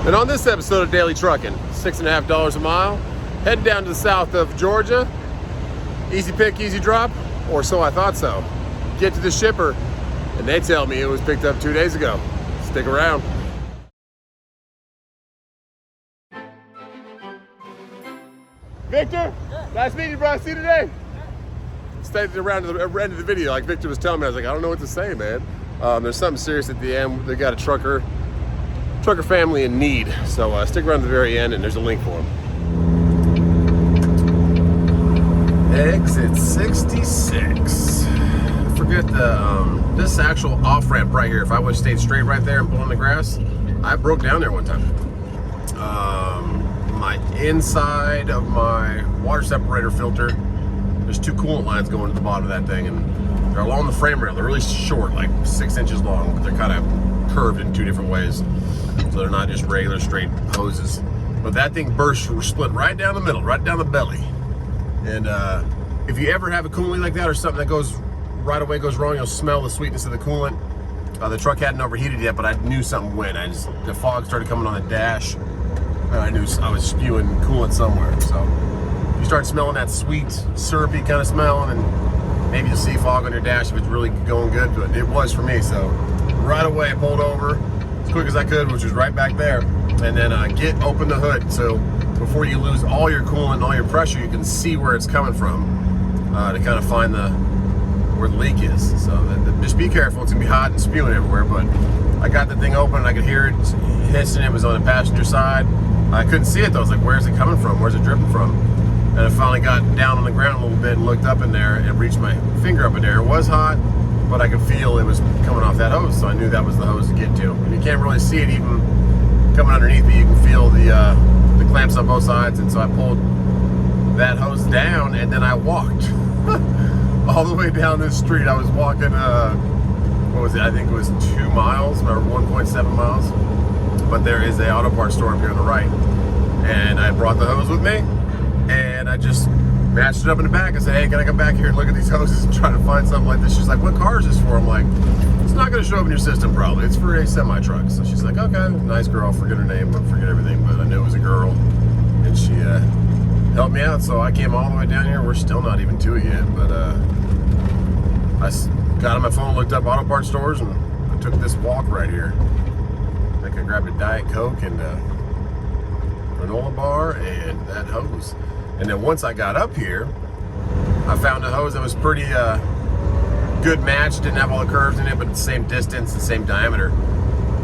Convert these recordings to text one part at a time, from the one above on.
And on this episode of Daily Trucking, $6.50 a mile, heading down to the south of Georgia. Easy pick, easy drop, or so I thought so. Get to the shipper, and they tell me it was picked up 2 days ago. Stick around. Victor, nice meeting you, bro. See you today. Stayed around to the end of the video, like Victor was telling me. I was like, I don't know what to say, man. There's something serious at the end. They got a trucker family in need. So stick around to the very end, and there's a link for them. Exit 66. Forget the this actual off ramp right here. If I would have stayed straight right there and pulled on the grass, I broke down there one time. My inside of my water separator filter, there's two coolant lines going to the bottom of that thing, and they're along the frame rail. They're really short, like 6 inches long, but they're kind of curved in two different ways. So they're not just regular straight hoses. But that thing burst, split right down the middle, right down the belly. And if you ever have a coolant leak like that, or something that goes right away goes wrong, you'll smell the sweetness of the coolant. The truck hadn't overheated yet, but I knew something went. The fog started coming on the dash. I knew I was spewing coolant somewhere. So you start smelling that sweet, syrupy kind of smell, and maybe you'll see fog on your dash if it's really going good. But it was for me. So right away, I pulled over as quick as I could, which was right back there, and then open the hood. So before you lose all your coolant and all your pressure, you can see where it's coming from to kind of find where the leak is. So just be careful. It's gonna be hot and spewing everywhere. But I got the thing open and I could hear it hissing. It was on the passenger side. I couldn't see it though. I was like, where's it coming from? Where's it dripping from? And I finally got down on the ground a little bit and looked up in there and reached my finger up in there. It was hot, but I could feel it was coming off that hose, so I knew that was the hose to get to. And you can't really see it even coming underneath, but you can feel the clamps on both sides. And so I pulled that hose down, and then I walked all the way down this street. I was walking, what was it? I think it was 2 miles, or 1.7 miles. But there is a auto parts store up here on the right, and I brought the hose with me, and I just matched it up in the back. I said, hey, can I come back here and look at these hoses and try to find something like this? She's like, what car is this for? I'm like, it's not going to show up in your system probably. It's for a semi-truck. So she's like, okay, nice girl. Forget her name, I forget everything, but I knew it was a girl, and she helped me out. So I came all the way down here. We're still not even to it yet, but I got on my phone, looked up auto parts stores, and I took this walk right here. I grabbed a Diet Coke and a granola bar and that hose. And then once I got up here, I found a hose that was pretty good match. Didn't have all the curves in it, but the same distance, the same diameter.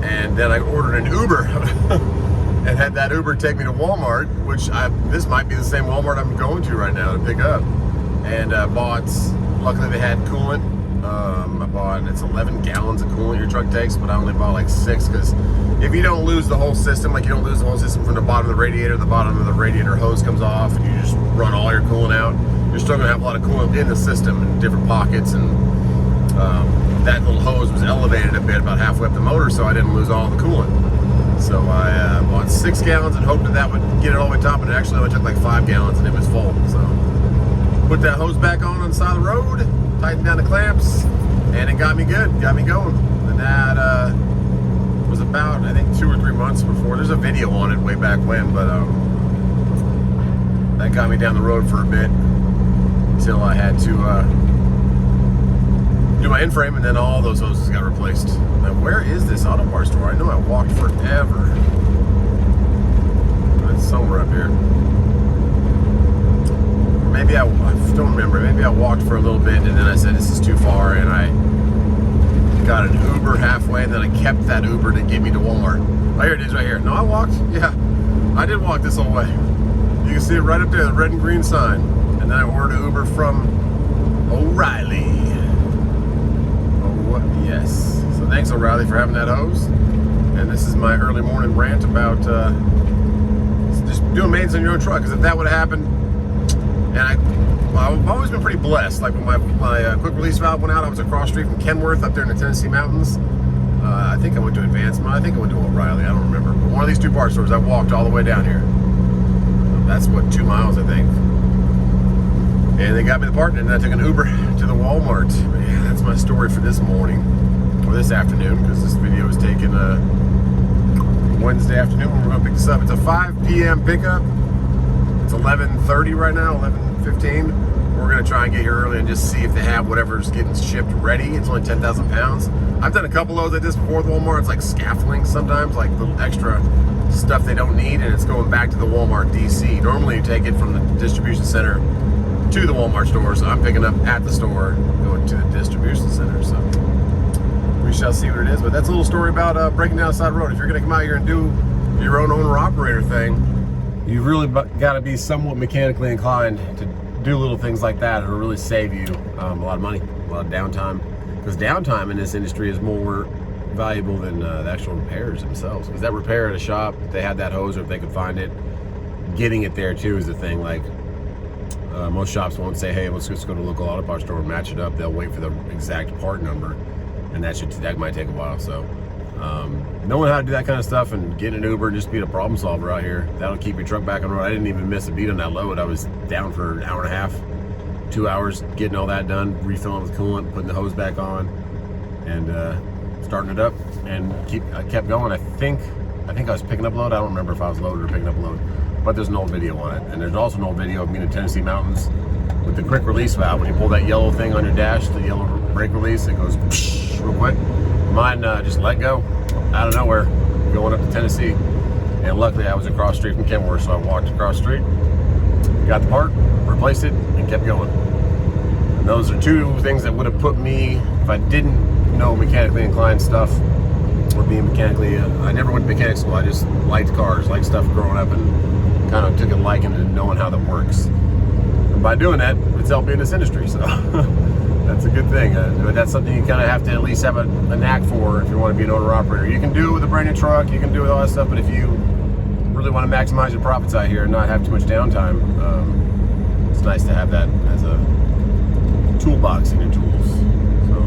And then I ordered an Uber and had that Uber take me to Walmart, which this might be the same Walmart I'm going to right now to pick up. And bought, luckily they had coolant. I bought, it's 11 gallons of coolant your truck takes, but I only bought like 6, because if you don't lose the whole system, like you don't lose the whole system from the bottom of the bottom of the radiator hose comes off, and you just run all your coolant out, you're still gonna have a lot of coolant in the system in different pockets. And that little hose was elevated a bit about halfway up the motor, so I didn't lose all the coolant. So I bought 6 gallons and hoped that would get it all the way top, and it actually only took like 5 gallons and it was full. So put that hose back on the side of the road, tightened down the clamps, and it got me good, got me going. And that was about, I think, 2 or 3 months before. There's a video on it way back when, but that got me down the road for a bit until I had to do my end frame, and then all those hoses got replaced. Now, where is this auto parts store? I know I walked forever. It's somewhere up here. Maybe I don't remember. Maybe I walked for a little bit, and then I said, this is too far, and I got an Uber halfway, and then I kept that Uber to get me to Walmart. Oh, here it is right here. No, I walked. Yeah, I did walk this whole way. You can see it right up there, the red and green sign. And then I ordered an Uber from O'Reilly. Oh, yes. So thanks, O'Reilly, for having that hose. And this is my early morning rant about just doing maintenance on your own truck. Because if that would have happened, and I've always been pretty blessed. Like when my quick release valve went out, I was across the street from Kenworth up there in the Tennessee mountains. I think I went to Advancement. I think I went to O'Reilly. I don't remember. But one of these two parts stores, I walked all the way down here. That's what, 2 miles, I think. And they got me the part, and then I took an Uber to the Walmart. But yeah, that's my story for this morning, or this afternoon, because this video was taken Wednesday afternoon when we're gonna pick this up. It's a 5 p.m. pickup. It's 11:30 right now, 11:15. We're gonna try and get here early and just see if they have whatever's getting shipped ready. It's only 10,000 pounds. I've done a couple loads like this before with Walmart. It's like scaffolding sometimes, like little extra stuff they don't need, and it's going back to the Walmart DC. Normally you take it from the distribution center to the Walmart store, so I'm picking up at the store, going to the distribution center. So we shall see what it is. But that's a little story about breaking down the side of the road. If you're gonna come out here and do your own owner-operator thing, you've really got to be somewhat mechanically inclined to do little things like that. It'll really save you a lot of money, a lot of downtime. Because downtime in this industry is more valuable than the actual repairs themselves. Because that repair at a shop, if they had that hose or if they could find it, getting it there too is the thing. Like most shops won't say, hey, let's just go to a local auto parts store and match it up. They'll wait for the exact part number, and that might take a while. So knowing how to do that kind of stuff and getting an Uber and just being a problem solver out here, that'll keep your truck back on the road. I didn't even miss a beat on that load. I was down for an hour and a half, 2 hours, getting all that done, refilling with coolant, putting the hose back on, and starting it up, and I kept going. I think I was picking up a load. I don't remember if I was loaded or picking up a load, but there's an old video on it, and there's also an old video of me in the Tennessee mountains with the quick release valve. When you pull that yellow thing on your dash, the yellow brake release, it goes real quick. Mine just let go out of nowhere going up to Tennessee, and luckily I was across the street from Kenworth, so I walked across the street, got the part, replaced it, and kept going. And those are two things that would have put me, if I didn't know mechanically inclined stuff or being mechanically, I never went to mechanic school. I just liked cars, liked stuff growing up, and kind of took a liking to knowing how that works. And by doing that, it's helped me in this industry, so that's a good thing. But that's something you kind of have to at least have a knack for if you want to be an owner-operator. You can do it with a brand new truck, you can do it with all that stuff, but if you really want to maximize your profits out here and not have too much downtime, it's nice to have that as a toolbox in your tools. So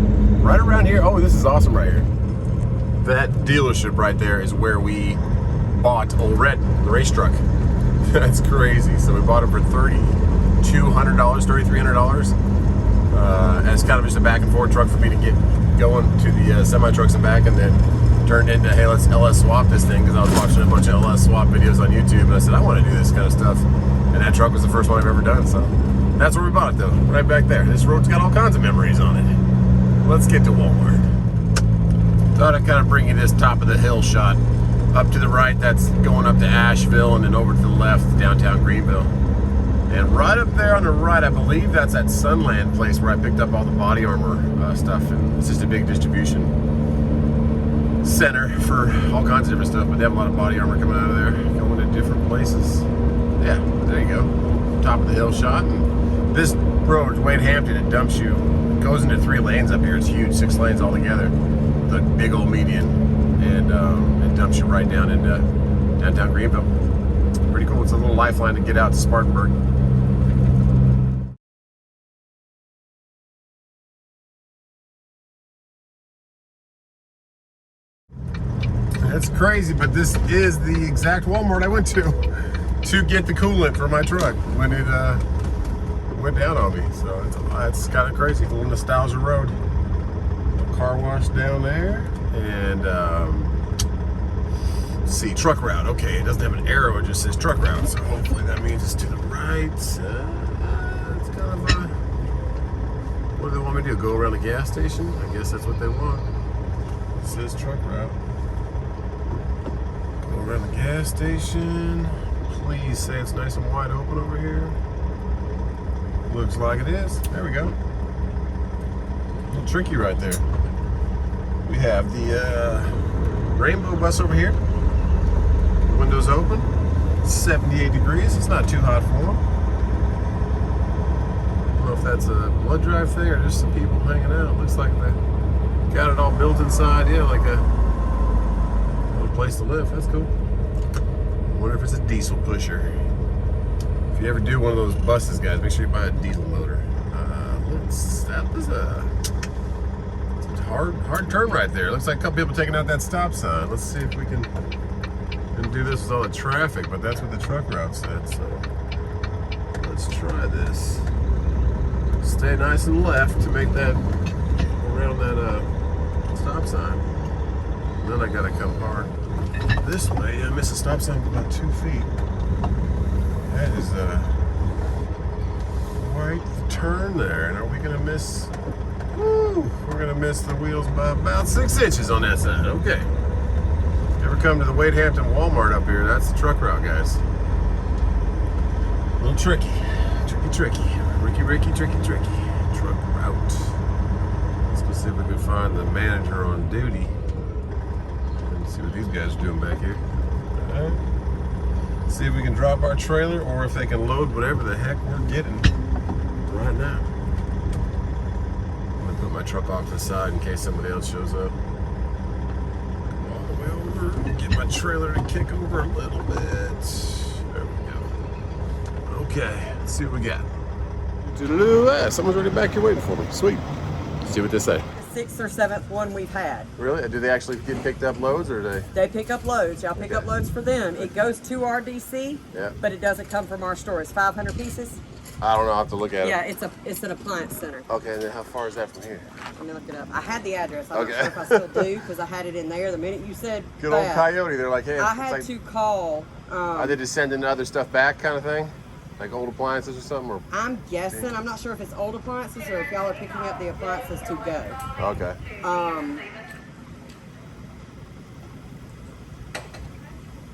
right around here, oh, this is awesome right here. That dealership right there is where we bought Old Red, the race truck. That's crazy. So we bought it for $3,200, $3,300. As kind of just a back and forth truck for me to get going to the semi trucks and back, and then turned into, hey, let's LS swap this thing, because I was watching a bunch of LS swap videos on YouTube, and I said, I want to do this kind of stuff. And that truck was the first one I've ever done, so that's where we bought it though, right back there. This road's got all kinds of memories on it. Let's get to Walmart. Thought I'd kind of bring you this top of the hill shot. Up to the right, that's going up to Asheville, and then over to the left, downtown Greenville. And right up there on the right, I believe that's that Sunland place where I picked up all the body armor stuff, and it's just a big distribution center for all kinds of different stuff, but they have a lot of body armor coming out of there, going to different places. Yeah, there you go. Top of the hill shot. And this road, Wade Hampton, it dumps you, it goes into 3 lanes up here. It's huge, 6 lanes altogether. The big old median, and it dumps you right down into downtown Greenville. Pretty cool. It's a little lifeline to get out to Spartanburg. That's crazy, but this is the exact Walmart I went to get the coolant for my truck when it went down on me. So it's kind of crazy. A little nostalgia road. Car wash down there, and let's see, truck route. Okay, it doesn't have an arrow, it just says truck route, so hopefully that means it's to the right. It's kind of what do they want me to do, go around the gas station? I guess that's what they want. It says truck route. Go around the gas station. Please say it's nice and wide open over here. Looks like it is. There we go. A little tricky right there. We have the Rainbow bus over here. Windows open. 78 degrees. It's not too hot for them. I don't know if that's a blood drive thing or just some people hanging out. Looks like they got it all built inside. Yeah, like a little place to live. That's cool. I wonder if it's a diesel pusher. If you ever do one of those buses, guys, make sure you buy a diesel motor. That was a hard turn right there. Looks like a couple people taking out that stop sign. Let's see if we can do this with all the traffic, but that's what the truck route said, so let's try this. Stay nice and left to make that around that stop sign. Then I gotta come hard. this way. I missed a stop sign by about 2 feet. That is quite the turn there. And are we gonna miss? Woo, we're gonna miss the wheels by about 6 inches on that side. Okay. Ever come to the Wade Hampton Walmart up here? That's the truck route, guys. A little tricky. Tricky. Ricky, tricky. Truck route. Let's go see if we can find the manager on duty. And see what these guys are doing back here. All right. See if we can drop our trailer or if they can load whatever the heck we're getting right now. I'm gonna put my truck off to the side in case somebody else shows up. All the way over. Get my trailer to kick over a little bit. There we go. Okay, let's see what we got. Someone's already back here waiting for me. Sweet. Let's see what they say. The 6th or 7th one we've had. Really? Do they actually get picked up loads or do they? They pick up loads. Y'all pick up loads for them. It goes to our DC, but it doesn't come from our store. It's 500 pieces. I don't know. I'll have to look at it. Yeah, it's an appliance center. Okay, and then how far is that from here? Let me look it up. I had the address. I'm not sure if I still do because I had it in there the minute you said good old Coyote. They're like, hey. I had to call. Are they just sending other stuff back kind of thing? Like old appliances or something? Or? I'm guessing. I'm not sure if it's old appliances or if y'all are picking up the appliances to go. Okay.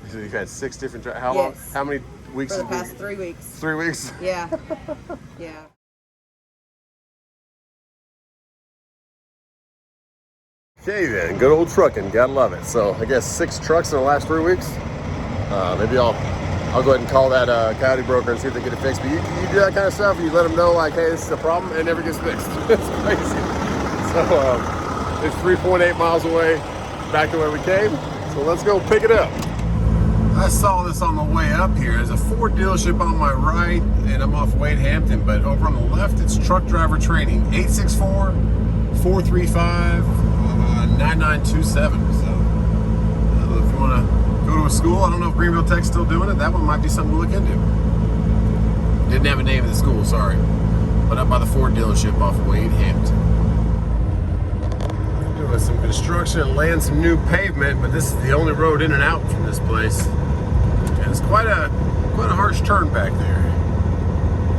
So you've had 6 different. How long? How many weeks? For the past 3 weeks. 3 weeks? Yeah. Yeah. Okay then, good old trucking, gotta love it. So I guess 6 trucks in the last 3 weeks. Maybe I'll go ahead and call that Coyote broker and see if they get it fixed. But you do that kind of stuff, you let them know like, hey, this is a problem, and it never gets fixed. It's crazy. So it's 3.8 miles away, back to where we came. So let's go pick it up. I saw this on the way up here. There's a Ford dealership on my right, and I'm off Wade Hampton. But over on the left, it's truck driver training. 864-435-9927. So if you want to go to a school, I don't know if Greenville Tech's still doing it. That one might be something to look into. Didn't have a name of the school, sorry. But up by the Ford dealership off Wade Hampton. Doing some construction and laying some new pavement, but this is the only road in and out from this place. And it's quite a harsh turn back there.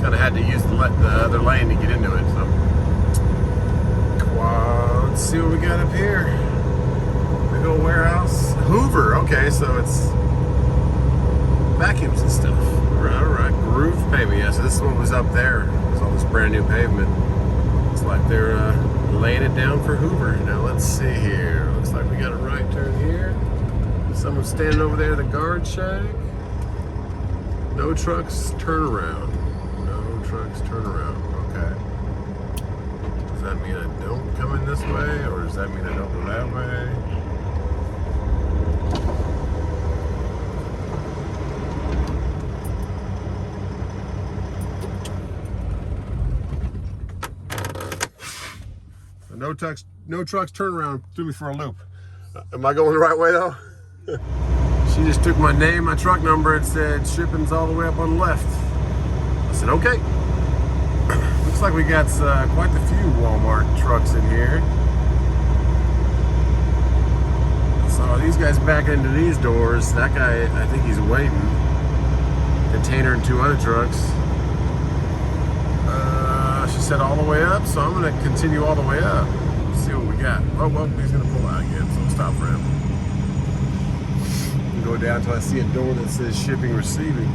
Kind of had to use the other lane to get into it. So let's see what we got up here. Big old warehouse. Hoover. Okay, so it's vacuums and stuff. All right. Groove pavement. Yeah, so this one was up there. It's all this brand new pavement. It's like they're laying it down for Hoover. Now let's see here. Looks like we got a right turn here. Someone's standing over there at the guard shack. No trucks, turn around. No trucks, turn around. Okay. Does that mean I don't come in this way, or does that mean I don't go that way? No trucks, turn around, threw me for a loop. Am I going the right way though? She just took my name, my truck number, and said shipping's all the way up on the left. I said, okay. Looks like we got quite a few Walmart trucks in here. So these guys back into these doors. That guy, I think he's waiting. Container and 2 other trucks. She said all the way up, so I'm gonna continue all the way up. See what we got. Oh, well, he's gonna pull out again, so I'll stop for him. Go down until I see a door that says shipping receiving.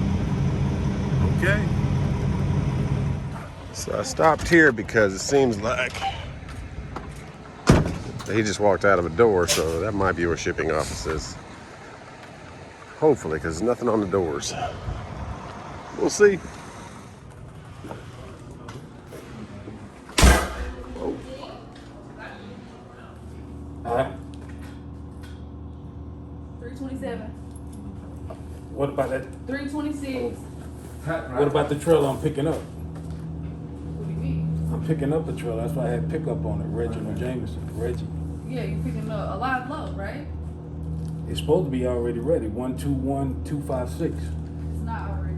Okay. So I stopped here because it seems like he just walked out of a door, so that might be where shipping office is. Hopefully, because there's nothing on the doors. We'll see. Alright. 327. What about that? 326. What about the trailer I'm picking up? What do you mean? I'm picking up the trailer. That's why I had pickup on it. Reginald Jameson. Reggie. Yeah, you're picking up a live load, right? It's supposed to be already ready. 121256. It's not already ready.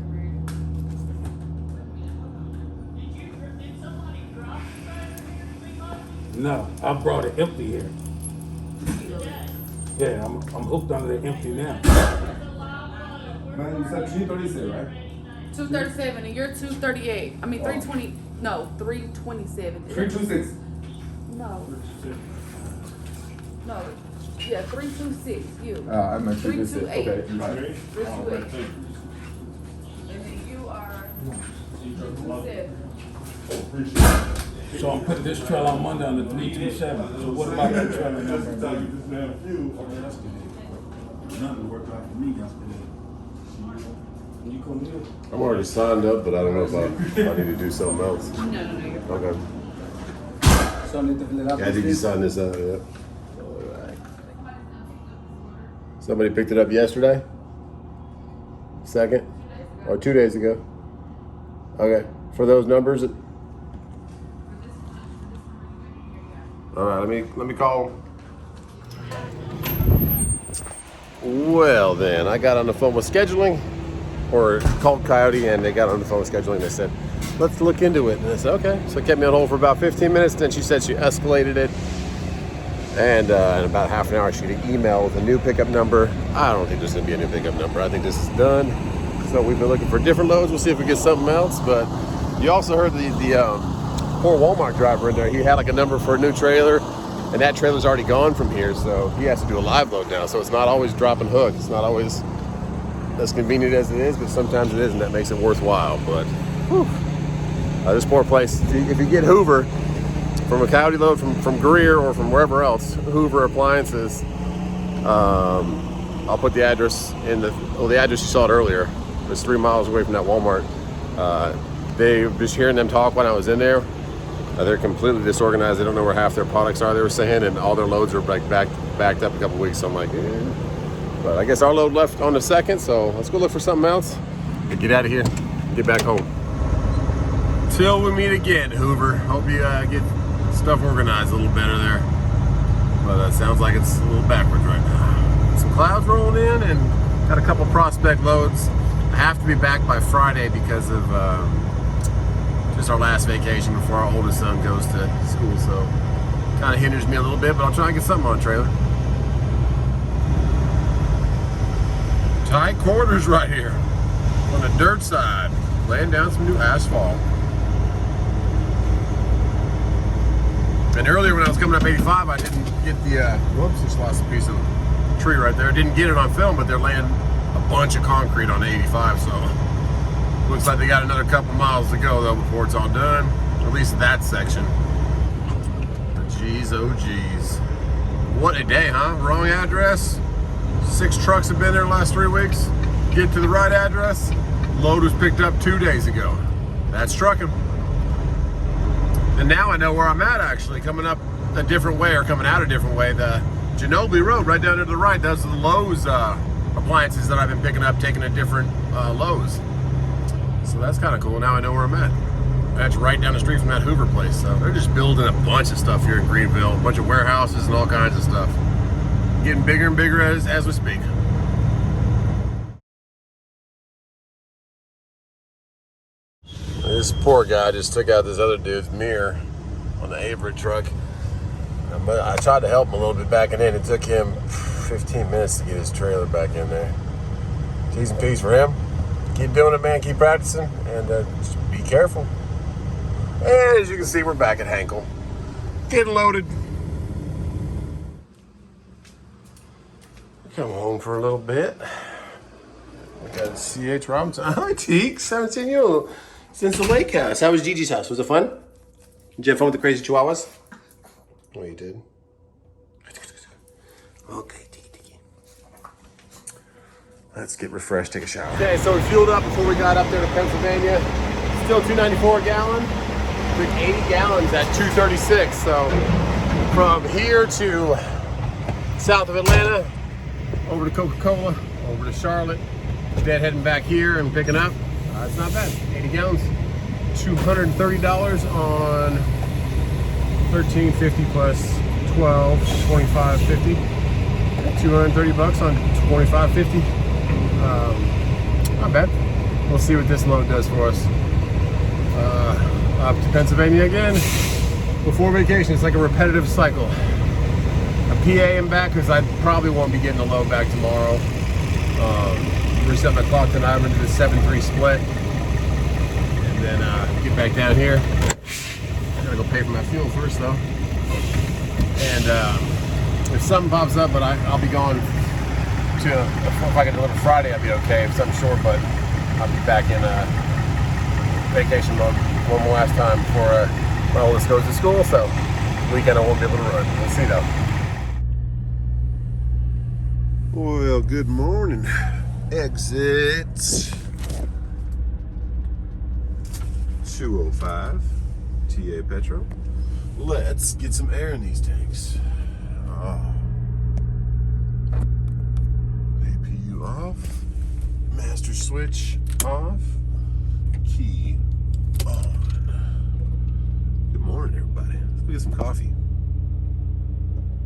No, I brought it empty here. Yeah, I'm hooked under the empty now. Man, you said 336, right? 237 and you're 238. I mean 320. No, 327. 326. No. No. Yeah, 326. You. I meant 326. 328. Okay, you right. 328. And then you are 227. So I'm putting this trailer on Monday on the 327. So what about that trailer number? Nothing worked out for me yesterday. You come here? I'm already signed up, but I don't know if I need to do something else. No, you're fine. Okay. So I need to fill it up. Yeah, I think you signed this out, yeah. Alright. Somebody picked it up yesterday? Second? Or 2 days ago? Okay. For those numbers? Alright, let me call. Well then, I got on the phone with scheduling, or called Coyote, and they got on the phone with scheduling. They said, let's look into it. And I said, okay. So it kept me on hold for about 15 minutes. Then she said she escalated it. And in about half an hour, she got an email with a new pickup number. I don't think there's gonna be a new pickup number. I think this is done. So we've been looking for different loads. We'll see if we get something else. But you also heard the poor Walmart driver in there. He had like a number for a new trailer, and that trailer's already gone from here. So he has to do a live load now. So it's not always drop and hook. It's not always as convenient as it is, but sometimes it is, and that makes it worthwhile. But whew, this poor place, if you get Hoover from a Coyote load from Greer or from wherever else, Hoover Appliances, I'll put the address in the address you saw it earlier. It's 3 miles away from that Walmart. Just hearing them talk when I was in there, they're completely disorganized. They don't know where half their products are, they were saying, and all their loads are like backed up a couple weeks. So I'm like, eh. But I guess our load left on the 2nd, so let's go look for something else and get out of here, get back home. Till we meet again, Hoover. Hope you get stuff organized a little better there. But it sounds like it's a little backwards right now. Some clouds rolling in and got a couple prospect loads. I have to be back by Friday because of just our last vacation before our oldest son goes to school. So kind of hinders me a little bit, but I'll try and get something on the trailer. Tight quarters right here on the dirt side, laying down some new asphalt. And earlier when I was coming up 85, I didn't get the, whoops, just lost a piece of tree right there. Didn't get it on film, but they're laying a bunch of concrete on the 85, so looks like they got another couple miles to go though before it's all done. At least that section. But geez, oh geez. What a day, huh? Wrong address. 6 trucks have been there the last 3 weeks. Get to the right address. Load was picked up 2 days ago. That's trucking. And now I know where I'm at actually, coming up a different way or coming out a different way. The Ginobili Road right down to the right, those are the Lowe's appliances that I've been picking up, taking to different Lowe's. So that's kind of cool. Now I know where I'm at. That's right down the street from that Hoover place. So they're just building a bunch of stuff here in Greenville, a bunch of warehouses and all kinds of stuff. Getting bigger and bigger as we speak. This poor guy just took out this other dude's mirror on the Avery truck. But I tried to help him a little bit backing in. It took him 15 minutes to get his trailer back in there. T's and P's for him. Keep doing it, man. Keep practicing. And just be careful. And as you can see, we're back at Hankel. Getting loaded. Come home for a little bit. We got C.H. Robinson. Hi, Teeks. Haven't seen you since the lake house. How was Gigi's house? Was it fun? Did you have fun with the crazy chihuahuas? Oh, you did? Okay, Tiki. Let's get refreshed, take a shower. Okay, so we fueled up before we got up there to Pennsylvania. Still $2.94 a gallon. Took 80 gallons at $2.36. So from here to south of Atlanta, over to Coca-Cola, over to Charlotte. Dad heading back here and picking up. It's not bad. 80 gallons, $230 on 1350 plus 12, 25.50. 230 bucks on 25.50. Not bad. We'll see what this load does for us. Up to Pennsylvania again before vacation. It's like a repetitive cycle. I PA and back because I probably won't be getting a load back tomorrow. Reset my clock tonight. I'm gonna do the 7-3 split, and then get back down here. I gotta go pay for my fuel first though. And if something pops up, but I'll be gone to, if I can deliver Friday, I'll be okay. If something's short, but I'll be back in vacation mode one more last time before my oldest goes to school. So weekend I won't be able to run. We'll see though. Well, good morning. Exit 205 TA Petro. Let's get some air in these tanks. APU off. Master switch off. Key on. Good morning, everybody. Let's go get some coffee.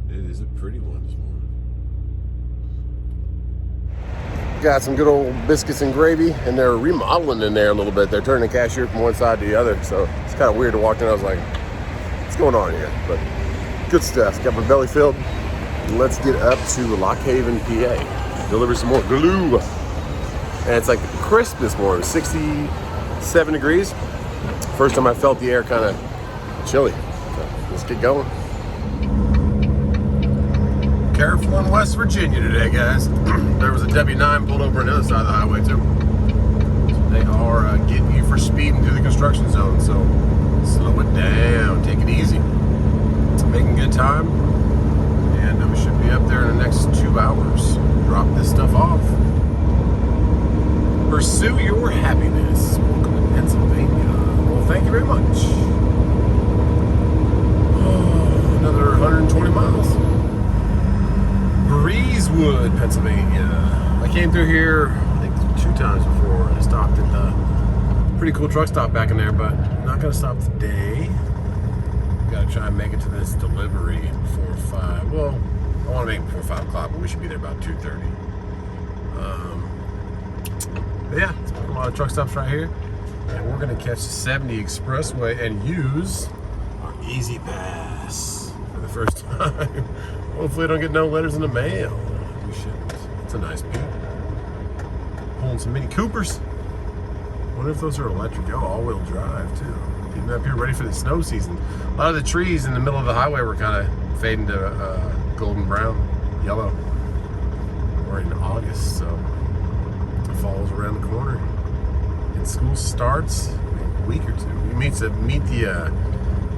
It is a pretty one this morning. Got some good old biscuits and gravy, and they're remodeling in there a little bit. They're turning the cashier from one side to the other, so it's kind of weird to walk in. I was like, what's going on here? But good stuff. Got my belly filled. Let's get up to Lock Haven, PA. Deliver some more glue. And it's like crisp this morning, 67 degrees. First time I felt the air kind of chilly. So let's get going. Careful in West Virginia today, guys. There was a W9 pulled over on the other side of the highway too. So they are getting you for speeding through the construction zone. So slow it down, take it easy. Making good time, and we should be up there in the next 2 hours. Drop this stuff off. Pursue your happiness. Welcome to Pennsylvania. Well, thank you very much. Oh, another 120 miles. Breezewood, Pennsylvania. I came through here, I think 2 times before. I stopped at the pretty cool truck stop back in there, but not gonna stop today. Gotta try and make it to this delivery before 5. Well, I want to make it before 5 o'clock, but we should be there about 2:30. But yeah, it's a lot of truck stops right here, and we're gonna catch the 70 Expressway and use our Easy Pass for the first time. Hopefully I don't get no letters in the mail. We shouldn't. It's a nice peak. Pulling some Mini Coopers. Wonder if those are electric. Oh, all-wheel drive too. Getting up here ready for the snow season. A lot of the trees in the middle of the highway were kind of fading to golden brown, yellow. We're in August, so the fall's around the corner. And school starts in a week or 2. We meet the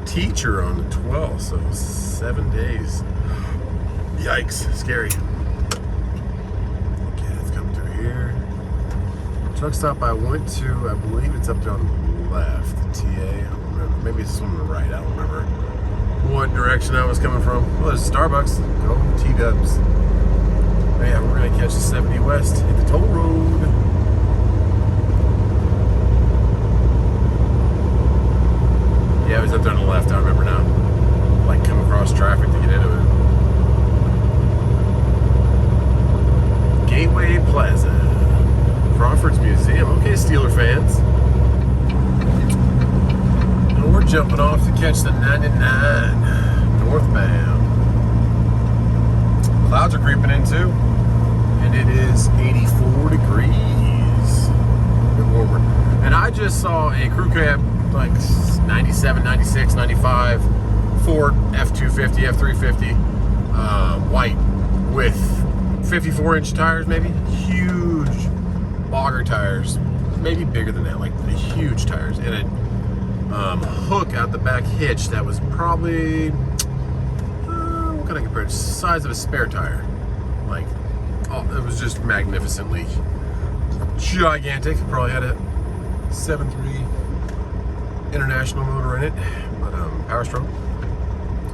teacher on the 12th, so 7 days. Yikes, scary. Okay, it's coming through here. Truck stop I went to, I believe it's up there on the left, the TA. I don't remember. Maybe it's on the right, I don't remember what direction I was coming from. Well, there's Starbucks. Go T-dubs. But yeah, we're gonna catch the 70 West, hit the toll road. Yeah, it was up there on the left, I remember now. Like come across traffic to get into it. Gateway Plaza. Crawford's Museum. Okay, Steeler fans. And we're jumping off to catch the 99 northbound. Clouds are creeping in too. And it is 84 degrees. A bit warmer. And I just saw a crew cab like 97, 96, 95 Ford F250, F350 white with 54-inch tires, maybe. Huge bogger tires. Maybe bigger than that, like huge tires. And a hook out the back hitch that was probably, what can I compare it? Size of a spare tire. Like, oh, it was just magnificently gigantic. Probably had a 7.3 international motor in it, but power stroke.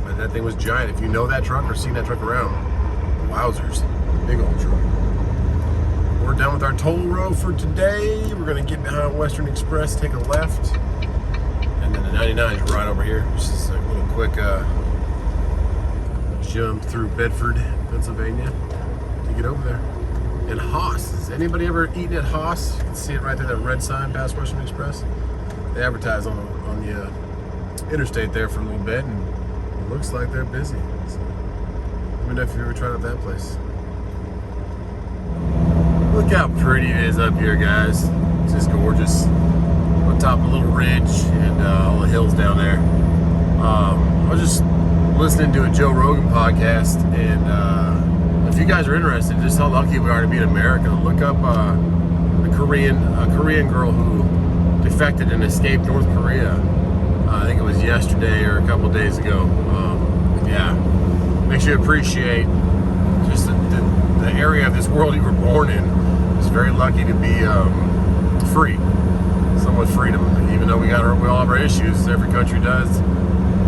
But that thing was giant. If you know that truck or seen that truck around, wowzers, big old truck. We're done with our toll road for today. We're gonna get behind Western Express, take a left, and then the 99 is right over here. Just a little quick jump through Bedford, Pennsylvania to get over there. And Haas, has anybody ever eaten at Haas? You can see it right there, that red sign past Western Express. They advertise on the interstate there for a little bit, and it looks like they're busy. So, me know if you ever tried out that place. Look how pretty it is up here, guys. It's just gorgeous. On top of a little ridge and all the hills down there. I was just listening to a Joe Rogan podcast, and if you guys are interested, just how lucky we are to be in America, look up a Korean girl who defected and escaped North Korea. I think it was yesterday or a couple of days ago. Yeah, makes you appreciate just the area of this world you were born in. It's very lucky to be free, somewhat freedom. Even though we all have our issues, every country does.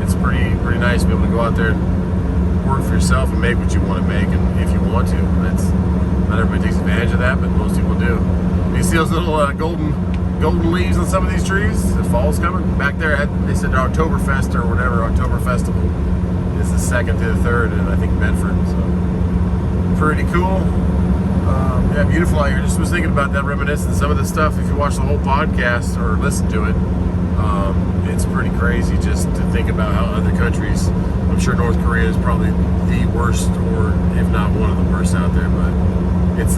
It's pretty nice to be able to go out there and work for yourself and make what you want to make, and if you want to. That's not everybody takes advantage of that, but most people do. You see those little golden leaves on some of these trees? The fall's coming. Back there, they said Oktoberfest or whatever, October Festival is the 2nd to the 3rd, and I think Bedford. So pretty cool. Yeah, beautiful out here. Just was thinking about that, reminiscing some of the stuff. If you watch the whole podcast or listen to it, it's pretty crazy just to think about how other countries. I'm sure North Korea is probably the worst, or if not one of the worst out there. But it's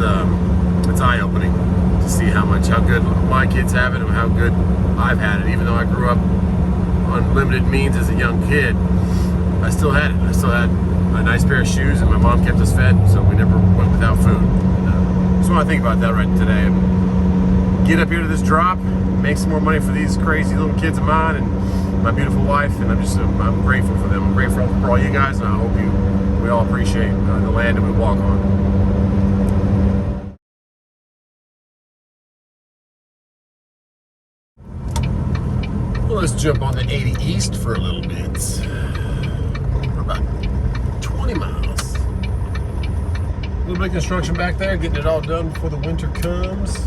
eye-opening to see how good my kids have it and how good I've had it. Even though I grew up on limited means as a young kid, I still had it. I still had a nice pair of shoes, and my mom kept us fed, so we never went without food. Just want to think about that right today. Get up here to this drop, make some more money for these crazy little kids of mine and my beautiful wife, and I'm grateful for them. I'm grateful for all you guys, and I hope we all appreciate the land that we walk on. Well, let's jump on the 80 East for a little bit. We're about 20 miles. A little bit of construction back there, getting it all done before the winter comes.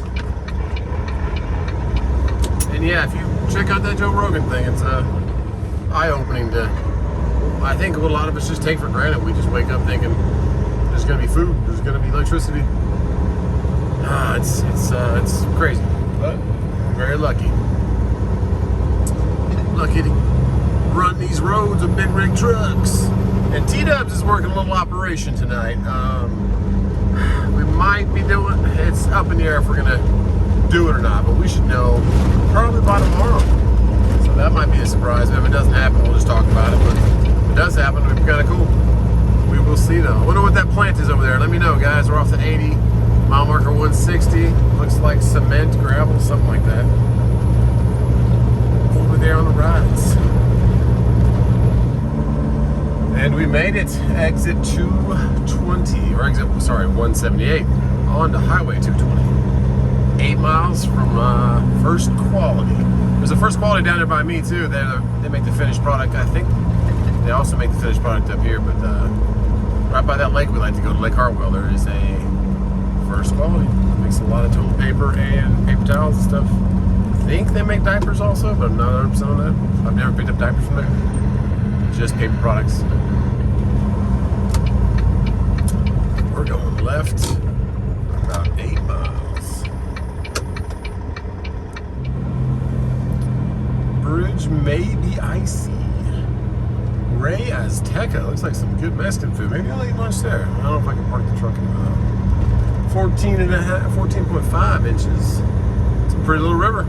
And yeah, if you check out that Joe Rogan thing, it's eye-opening to, I think a lot of us just take for granted. We just wake up thinking there's going to be food, there's going to be electricity. It's crazy, but very lucky. Lucky to run these roads with big rig trucks. And T-Dubs is working a little operation tonight. We might be doing, it's up in the air if we're gonna do it or not, but we should know probably by tomorrow. So that might be a surprise. If it doesn't happen, we'll just talk about it. But if it does happen, it'll be kind of cool. We will see though. I wonder what that plant is over there. Let me know, guys. We're off the 80, mile marker 160. Looks like cement, gravel, something like that. Over there on the rides. And we made it. Exit 220, or exit, sorry, 178, onto Highway 220. 8 miles from First Quality. There's a First Quality down there by me too. They make the finished product. I think they also make the finished product up here, but right by that lake we like to go to, Lake Hartwell, there is a First Quality. Makes a lot of toilet paper and paper towels and stuff. I think they make diapers also, but I'm not 100% on that. I've never picked up diapers from there. Just paper products. We're going left about 8 miles. Bridge may be icy. Ray Azteca, looks like some good Mexican food. Maybe I'll eat lunch there. I don't know if I can park the truck in 14.5 inches. It's a pretty little river.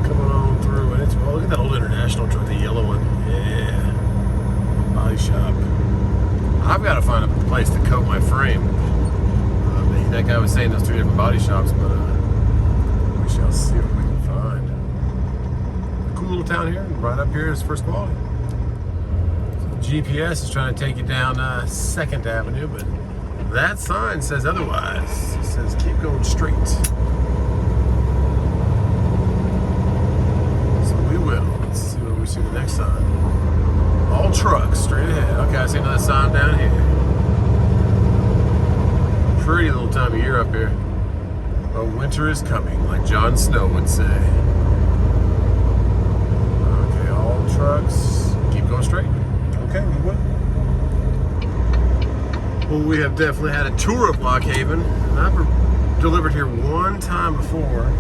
Coming on through, and it's, oh, look at that old International truck, the yellow one. Yeah. Body shop. I've got to find a place to coat my frame. That guy was saying there's 2 different body shops, but we shall see what we can find. Cool little town here, right up here is First Quality. So GPS is trying to take you down 2nd Avenue, but that sign says otherwise. It says keep going straight. So we will. Let's see what we see the next sign. All trucks straight ahead. Okay, I see another sign down here. Pretty little time of year up here. But winter is coming, like Jon Snow would say. Okay, all trucks. Keep going straight. Okay, we will. Well, we have definitely had a tour of Lock Haven. I've delivered here one time before.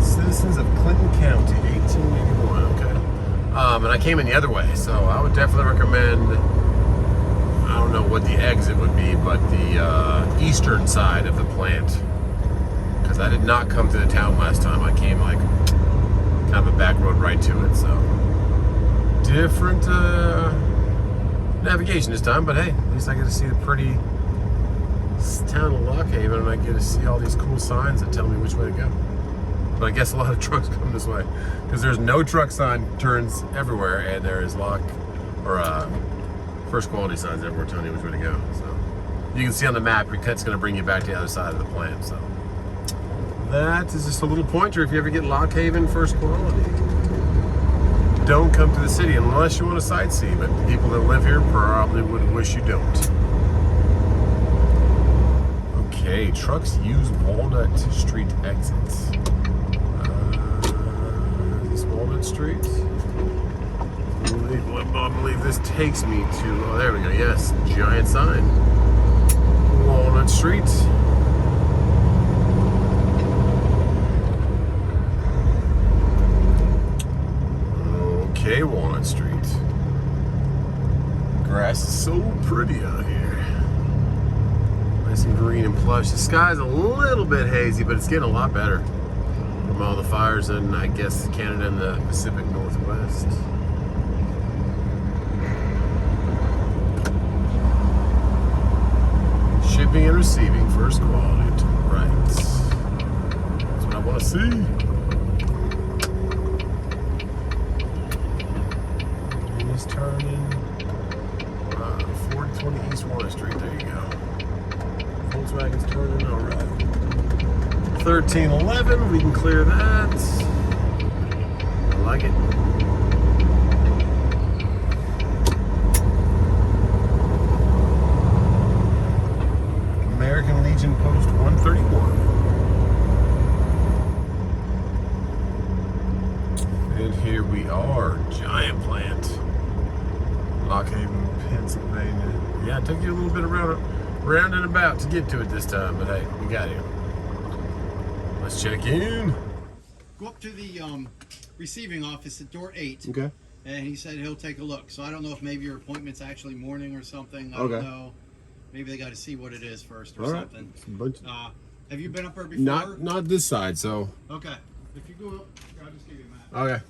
Citizens of Clinton County, 1881. Okay. And I came in the other way, so I would definitely recommend don't know what the exit would be, but the eastern side of the plant. Because I did not come to the town last time. I came like kind of a back road right to it, so different navigation this time. But hey, at least I get to see the pretty town of Lock Haven, and I get to see all these cool signs that tell me which way to go. But I guess a lot of trucks come this way because there's no truck sign turns everywhere, and there is first quality signs everywhere telling you which way to go. So you can see on the map, it's going to bring you back to the other side of the plant. So that is just a little pointer if you ever get Lock Haven first quality. Don't come to the city unless you want to sightsee, but the people that live here probably would wish you don't. Okay, trucks use Walnut Street exits. Is this Walnut Street? I believe this takes me to, oh, there we go, yes, giant sign. Walnut Street. Okay, Walnut Street. Grass is so pretty out here. Nice and green and plush. The sky's a little bit hazy, but it's getting a lot better from all the fires in, I guess, Canada and the Pacific Northwest. Shipping and receiving, first quality to the right. That's what I want to see. And he's turning 420 East Water Street. There you go. Volkswagen's turning, all right. 1311, we can clear that. I like it. American Legion Post 131. And here we are, giant plant. Lock Haven, Pennsylvania. Yeah, it took you a little bit around and about to get to it this time, but hey, we got here. Let's check in. Go up to the receiving office at door 8. Okay. And he said he'll take a look. So I don't know if maybe your appointment's actually morning or something. I Okay. don't know. Maybe they got to see what it is first or All right. something. Have you been up there before? Not this side, so. Okay. If you go up, I'll just give you a map. Okay.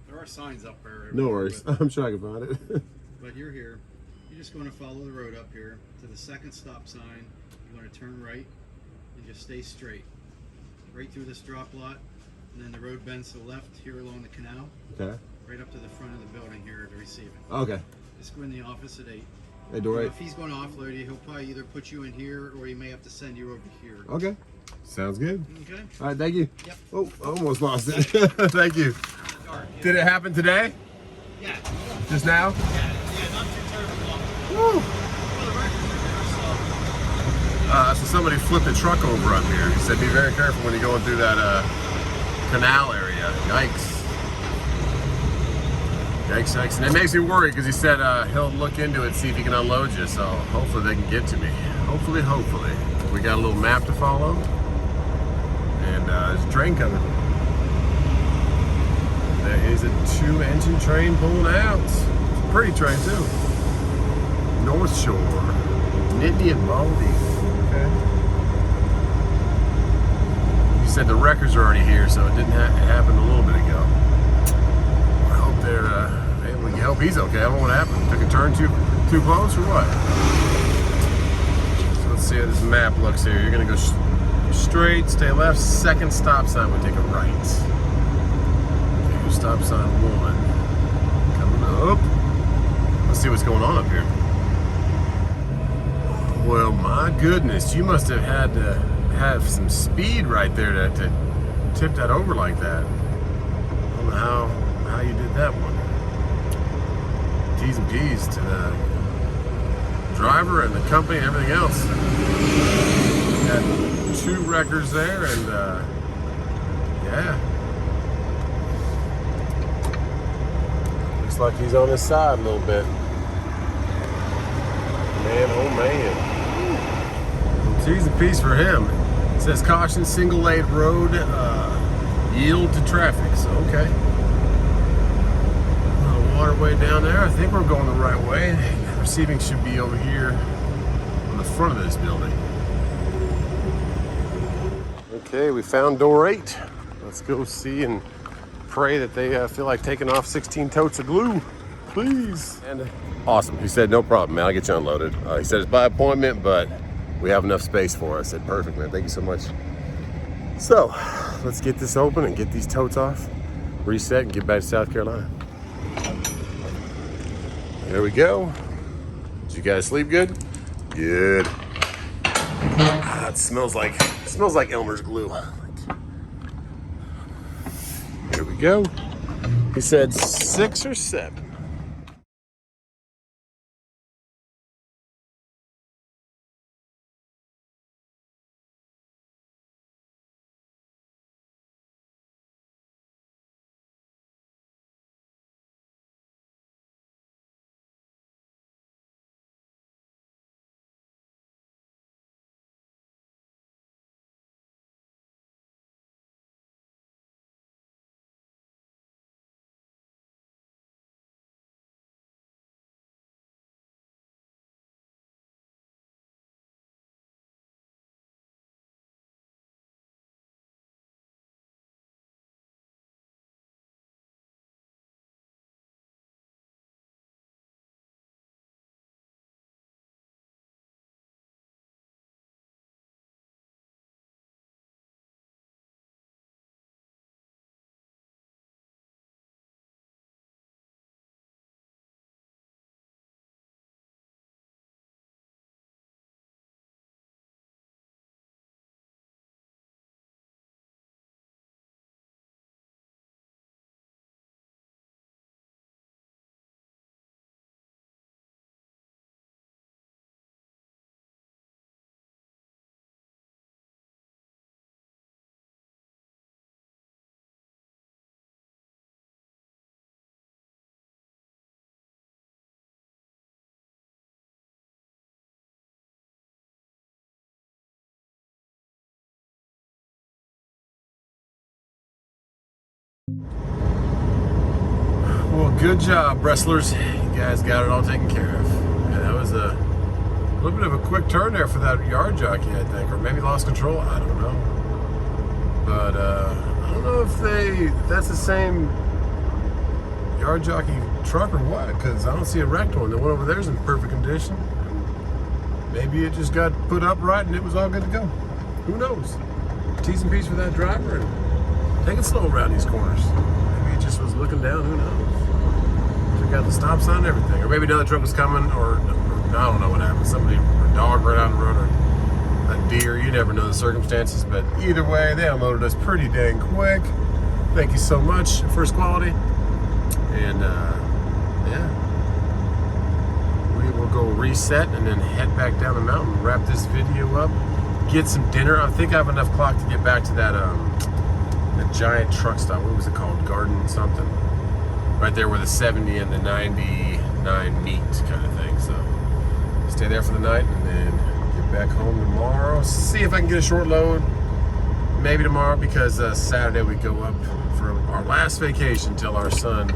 There are signs up there. No worries. I'm sure I can find it. But you're here. You're just going to follow the road up here to the second stop sign. You're going to turn right and just stay straight. Right through this drop lot. And then the road bends to the left here along the canal. Okay. Right up to the front of the building here to receiving. Okay. Just go in the office at 8. Hey, door 8. If he's going to offload you, he'll probably either put you in here or he may have to send you over here. Okay. Sounds good. Okay? All right, thank you. Yep. Oh, I almost lost it. Thank you. Dark, yeah. Did it happen today? Yeah. Just now? Yeah, not too terrible. Woo. For the record, So somebody flipped a truck over up here. He said be very careful when you're going through that canal area. Yikes. Yikes, yikes. And it makes me worry because he said he'll look into it, see if he can unload you. So hopefully they can get to me. Hopefully. We got a little map to follow. And there's a train coming. There is a 2-engine train pulling out. It's a pretty train too. North Shore. Nittany and Baldy. Okay. You said the wreckers are already here, so it didn't it happened a little bit ago. I hope they're able to help. He's okay. I don't know what happened. Took a turn too close or what? So let's see how this map looks here. You're gonna go straight, stay left. Second stop sign, we take a right. Okay, stop sign 1 coming up. Let's see what's going on up here. Well, my goodness, you must have had to have some speed right there to tip that over like that. I don't know how you did that one. T's and P's to the driver and the company and everything else. Got 2 wreckers there, and yeah. Looks like he's on his side a little bit. Man, oh man. T's and P's for him. It says caution, single lane road, yield to traffic. So okay. A little waterway down there. I think we're going the right way. Receiving should be over here on the front of this building. Okay, we found door 8. Let's go see and pray that they feel like taking off 16 totes of glue, please. And awesome. He said, no problem, man. I'll get you unloaded. He said it's by appointment, but we have enough space for us. I said, perfect, man. Thank you so much. So let's get this open and get these totes off, reset, and get back to South Carolina. There we go. Did you guys sleep good? Good. It smells like Elmer's glue. Here we go. He said 6 or 7. Well, good job, wrestlers. You guys got it all taken care of. Yeah, that was a little bit of a quick turn there for that yard jockey, I think, or maybe lost control. I don't know. But I don't know if that's the same yard jockey truck or what, because I don't see a wrecked one. The one over there is in perfect condition. Maybe it just got put up right and it was all good to go. Who knows? T's and P's for that driver and take it slow around these corners. Maybe it just was looking down, who knows? Took out the stop sign and everything. Or maybe another truck was coming, or I don't know what happened. Somebody, a dog ran out on the road, or a deer. You never know the circumstances, but either way, they unloaded us pretty dang quick. Thank you so much, First Quality. And yeah, we will go reset and then head back down the mountain, wrap this video up, get some dinner. I think I have enough clock to get back to that giant truck stop. What was it called? Garden something. Right there where the 70 and the 99 meet kind of thing. So stay there for the night and then get back home tomorrow. See if I can get a short load. Maybe tomorrow, because Saturday we go up for our last vacation till our son,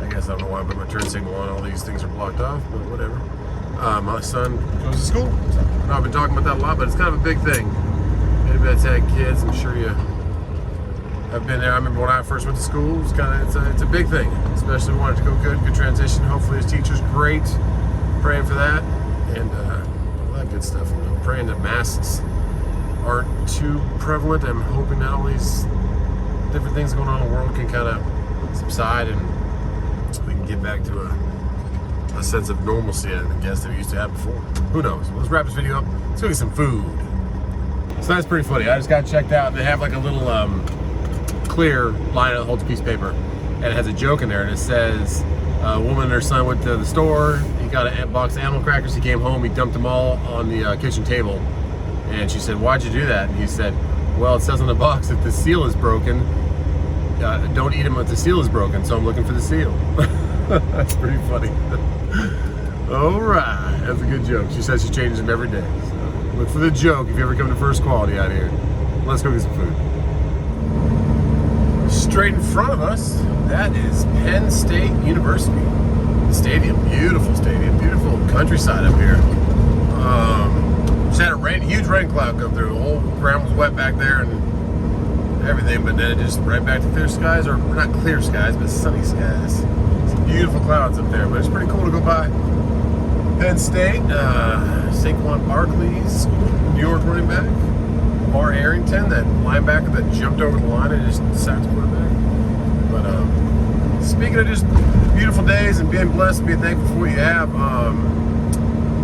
I guess I don't know why I put my turn signal on. All these things are blocked off, but whatever. My son goes to school. I've been talking about that a lot, but it's kind of a big thing. Anybody that's had kids, I'm sure you have been there. I remember when I first went to school, it was it's a big thing, especially wanted to go good transition. Hopefully his teacher's great. Praying for that and all that good stuff. I'm praying that masks aren't too prevalent. I'm hoping that all these different things going on in the world can kind of subside and we can get back to a sense of normalcy, I guess, that we used to have before. Who knows? Let's wrap this video up. Let's go get some food. So that's pretty funny. I just got checked out. They have like a little clear line that holds a piece of paper, and it has a joke in there, and it says a woman and her son went to the store. He got a box of animal crackers. He came home. He dumped them all on the kitchen table, and she said, "Why'd you do that?" And he said, "Well, it says on the box if the seal is broken, don't eat them if the seal is broken, so I'm looking for the seal." That's pretty funny. All right, that's a good joke. She says she changes them every day. So look for the joke if you ever come to First Quality out here. Let's go get some food. straight in front of us, that is Penn State University. The stadium, beautiful countryside up here. Just had a huge rain cloud come through. The whole ground was wet back there and everything, but then it just right back to clear skies, or not clear skies, but sunny skies. Some beautiful clouds up there, but it's pretty cool to go by. Penn State, Saquon Barkley's New York running back. Bar Arrington, that linebacker that jumped over the line and just sacked the quarterback. But speaking of just beautiful days and being blessed and being thankful for what you have,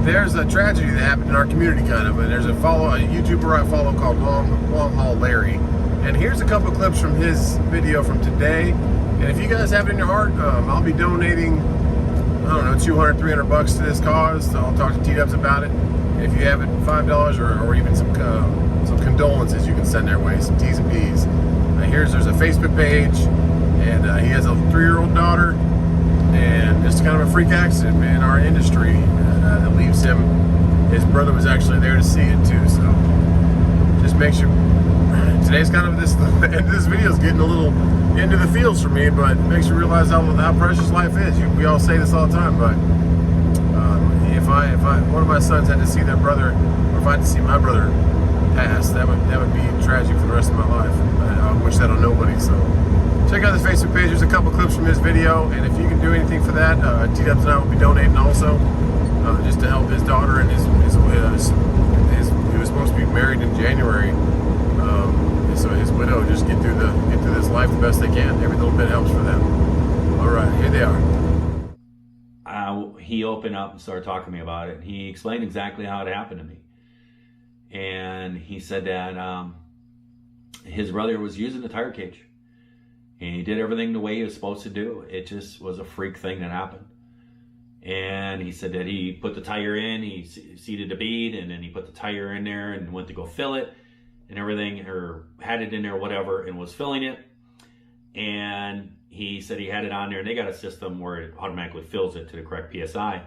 there's a tragedy that happened in our community, kind of. And there's a YouTuber I follow called Long Haul Larry. And here's a couple of clips from his video from today. And if you guys have it in your heart, I'll be donating, I don't know, $200, $300 to this cause. I'll talk to T-Dubs about it. If you have it, $5 or even some condolences you can send their way, some T's and P's. There's a Facebook page, and he has a 3-year-old daughter, and just kind of a freak accident in our industry that leaves him. His brother was actually there to see it too, so just makes you. Today's kind of the end of this video is getting a little into the feels for me, but it makes you realize how precious life is. We all say this all the time, but if one of my sons had to see their brother, or if I had to see my brother pass, that would be tragic for the rest of my life. I wish that on nobody. So check out this Facebook page. There's a couple clips from his video, and if you can do anything for that, T-Dubs and I will be donating also, just to help his daughter and he was supposed to be married in January. So his widow just get through this life the best they can. Every little bit helps for them. All right, here they are. He opened up and started talking to me about it. He explained exactly how it happened to me. And he said that his brother was using the tire cage. And he did everything the way he was supposed to do. It just was a freak thing that happened. And he said that he put the tire in, he seated the bead, and then he put the tire in there and went to go fill it and everything, or had it in there, whatever, and was filling it. And he said he had it on there, and they got a system where it automatically fills it to the correct PSI.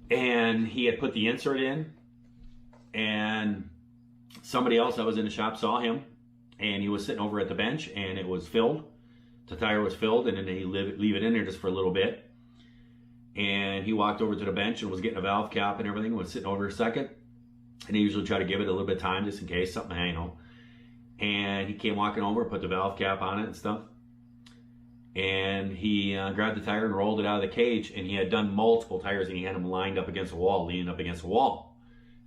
And he had put the insert in, and somebody else that was in the shop saw him, and he was sitting over at the bench, and it was filled. The tire was filled, and then they leave it in there just for a little bit. And he walked over to the bench and was getting a valve cap and everything, was sitting over a second. And he usually try to give it a little bit of time just in case something, And he came walking over, put the valve cap on it and stuff. And he grabbed the tire and rolled it out of the cage. And he had done multiple tires, and he had them lined up against the wall, leaning up against the wall.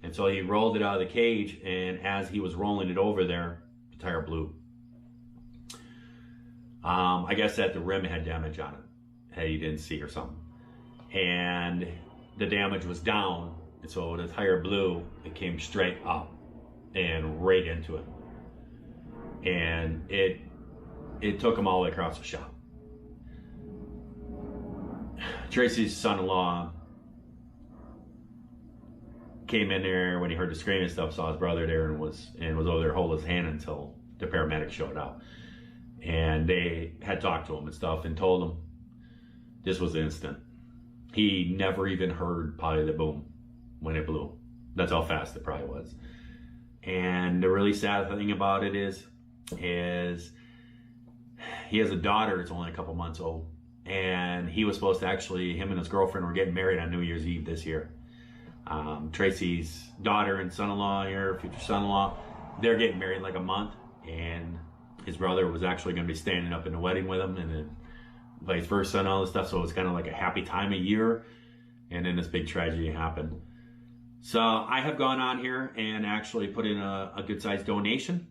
And so he rolled it out of the cage, and as he was rolling it over there, the tire blew. I guess that the rim had damage on it, that he didn't see or something. And the damage was down, and so when the tire blew, it came straight up and right into it. And it took him all the way across the shop. Tracy's son-in-law came in there when he heard the screaming and stuff, saw his brother there, and was over there holding his hand until the paramedics showed up. And they had talked to him and stuff and told him this was instant. He never even heard probably the boom when it blew. That's how fast it probably was. And the really sad thing about it is he has a daughter that's only a couple months old. And he was supposed to actually, him and his girlfriend were getting married on New Year's Eve this year. Tracy's daughter and son-in-law here, future son-in-law, they're getting married in like a month. And his brother was actually going to be standing up in the wedding with him, and then vice versa and all this stuff. So it was kind of like a happy time of year. And then this big tragedy happened. So I have gone on here and actually put in a good sized donation.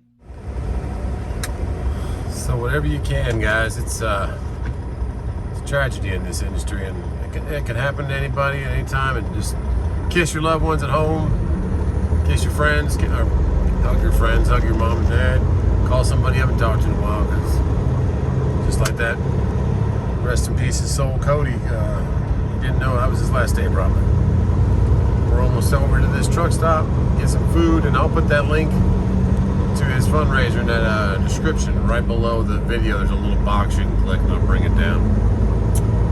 So whatever you can, guys, it's a tragedy in this industry, and it can happen to anybody at any time. And just kiss your loved ones at home, kiss your friends, hug your friends, hug your mom and dad, call somebody up and talk to them in a while, because just like that, rest in peace his soul, Cody. He didn't know that was his last day, probably. We're almost over to this truck stop, get some food, and I'll put that link to his fundraiser in that description right below the video. There's a little box you can click, and I'll bring it down,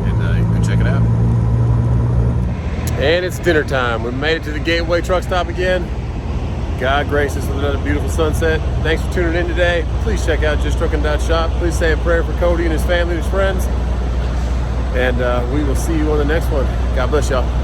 and you can check it out. And it's dinner time. We made it to the Gateway truck stop again. God grace us with another beautiful sunset. Thanks for tuning in today. Please check out JustTruckin.Shop. Please say a prayer for Cody and his family and his friends. And we will see you on the next one. God bless y'all.